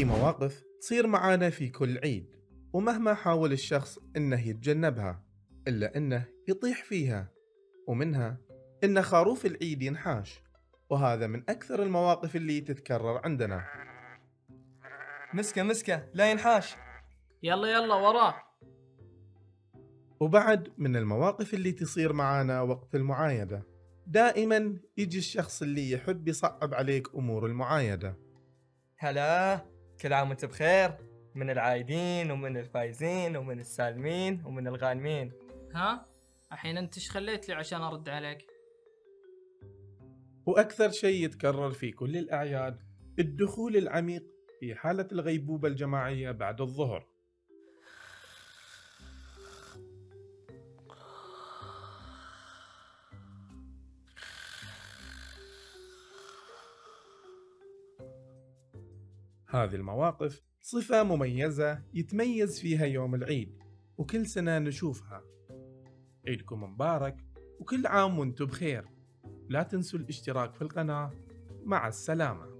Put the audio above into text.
في مواقف تصير معانا في كل عيد، ومهما حاول الشخص إنه يتجنبها إلا إنه يطيح فيها. ومنها إن خروف العيد ينحاش، وهذا من أكثر المواقف اللي تتكرر عندنا. مسكة مسكة لا ينحاش. يلا يلا وراه. وبعد من المواقف اللي تصير معانا وقت المعايدة، دائما يجي الشخص اللي يحب يصعب عليك أمور المعايدة. هلا، كل عام وانت بخير، من العايدين ومن الفايزين ومن السالمين ومن الغانمين. ها الحين انت ايش خليت لي عشان ارد عليك؟ وأكثر شيء يتكرر في كل الأعياد الدخول العميق في حالة الغيبوبة الجماعية بعد الظهر. هذه المواقف صفة مميزة يتميز فيها يوم العيد، وكل سنة نشوفها. عيدكم مبارك، وكل عام وانتم بخير. لا تنسوا الاشتراك في القناة. مع السلامة.